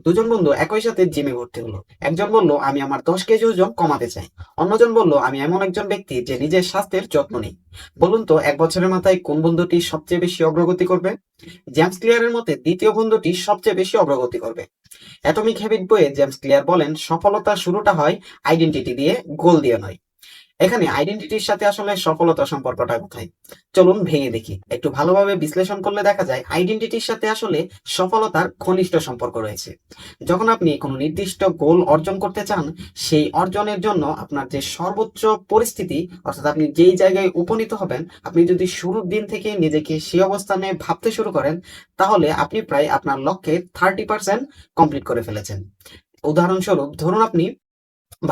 দুজন বন্ধু একই সাথে জিমে ভর্তি হলো। একজন বলল আমি আমার 10 কেজি ওজন কমাতে চাই। অন্যজন বলল আমি এমন একজন ব্যক্তি যে নিজের স্বাস্থ্যের যত্ন নেই। বলুন তো 1 বছরের মাথায় কোন বন্ধুটি সবচেয়ে বেশি অগ্রগতি করবে? জেমস ক্লিয়ারের মতে দ্বিতীয় বন্ধুটি সবচেয়ে বেশি অগ্রগতি করবে। অ্যাটমিক হ্যাবিট বইয়ে জেমস ক্লিয়ার বলেন সফলতার শুরুটা হয় আইডেন্টিটি দিয়ে, গোল দিয়ে নয়। এখানে আইডেন্টিটির সাথে আসলে সফলতার সম্পর্কটা কোথায়? চলুন ভেঙে দেখি। একটু ভালোভাবে বিশ্লেষণ করলে দেখা যায় আইডেন্টিটির সাথে আসলে সফলতার ঘনিষ্ঠ সম্পর্ক রয়েছে। যখন আপনি কোনো নির্দিষ্ট গোল অর্জন করতে চান, সেই অর্জনের জন্য আপনার যে সর্বোচ্চ পরিস্থিতি, অর্থাৎ আপনি যেই জায়গায় উপনীত হবেন, আপনি যদি শুরুর দিন থেকে নিজেকে সেই অবস্থানে ভাবতে শুরু করেন, তাহলে আপনি প্রায় আপনার লক্ষ্যে 30% কমপ্লিট করে ফেলেছেন। উদাহরণস্বরূপ ধরুন আপনি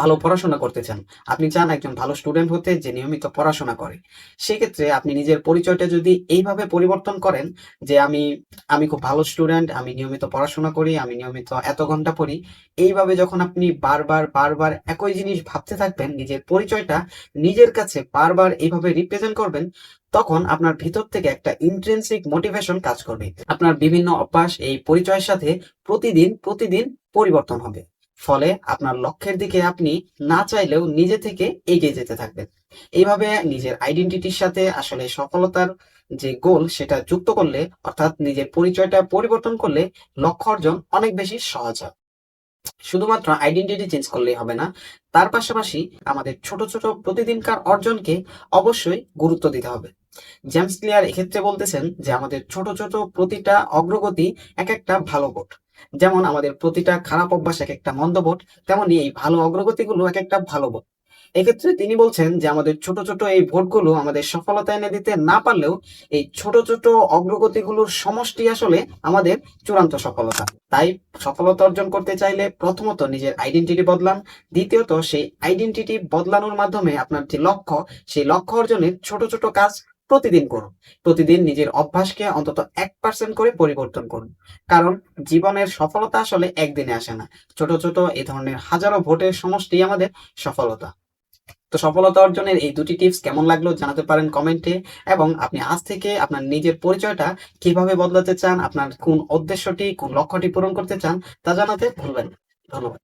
ভালো পড়াশোনা করতে চান। আপনি চান একজন ভালো স্টুডেন্ট হতে যে নিয়মিত পড়াশোনা করে। সেক্ষেত্রে আপনি নিজের পরিচয়টা যদি এইভাবে পরিবর্তন করেন যে আমি খুব ভালো স্টুডেন্ট, আমি নিয়মিত পড়াশোনা করি, আমি নিয়মিত এত ঘন্টা পড়ি। এইভাবে যখন আপনি বারবার একই জিনিস ভাবতে থাকবেন, নিজের পরিচয়টা নিজের কাছে বারবার এইভাবে রিপ্রেজেন্ট করবেন, তখন আপনার ভিতর থেকে একটা ইন্ট্রিনসিক মোটিভেশন কাজ করবে। আপনার বিভিন্ন অভ্যাস এই পরিচয়ের সাথে প্রতিদিন পরিবর্তন হবে। ফলে আপনার লক্ষ্যের দিকে আপনি না চাইলেও নিজে থেকে এগিয়ে যেতে থাকবেন। এইভাবে নিজের আইডেন্টিটির সাথে আসলে সফলতার যে গোল সেটা যুক্ত করলে, অর্থাৎ নিজের পরিচয়টা পরিবর্তন করলে লক্ষ্য অর্জন অনেক বেশি সহজ হয়। শুধুমাত্র আইডেন্টিটি চেঞ্জ করলেই হবে না, তার পাশাপাশি আমাদের ছোট প্রতিদিনকার অর্জনকে অবশ্যই গুরুত্ব দিতে হবে। জেমস ক্লিয়ার এক্ষেত্রে বলতেছেন যে আমাদের ছোট প্রতিটা অগ্রগতি এক একটা ভালো বোট। যেমন আমাদের প্রতিটা খারাপ অভ্যাস এক একটা মন্দ বোট, তেমনি এই ভালো অগ্রগতিগুলো এক একটা ভালো বোট। এক্ষেত্রে তিনি বলছেন যে আমাদের ছোট এই ভোটগুলো আমাদের সফলতা এনে দিতে না পারলেও এই ছোট অগ্রগতিগুলোর সমষ্টি আসলে আমাদের চূড়ান্ত সফলতা। তাই সফলতা অর্জন করতে চাইলে প্রথমত নিজের আইডেন্টিটি বদলান। দ্বিতীয়ত সেই আইডেন্টিটি বদলানোর মাধ্যমে আপনার যে লক্ষ্য, সেই লক্ষ্য অর্জনের ছোট কাজ প্রতিদিন করুন। প্রতিদিন নিজের অভ্যাসকে অন্তত 1% করে পরিবর্তন করুন। কারণ জীবনের সফলতা আসলে একদিনে আসে না। ছোট এই ধরনের হাজারো ভোটের সমষ্টি আমাদের সফলতা। তো সফলতা অর্জনের এই দুটি টিপস কেমন লাগলো জানাতে পারেন কমেন্টে। এবং আপনি আজ থেকে আপনার নিজের পরিচয়টা কিভাবে বদলাতে চান, আপনার কোন উদ্দেশ্যটি, কোন লক্ষ্যটি পূরণ করতে চান, তা জানাতে ভুলবেন না। ধন্যবাদ।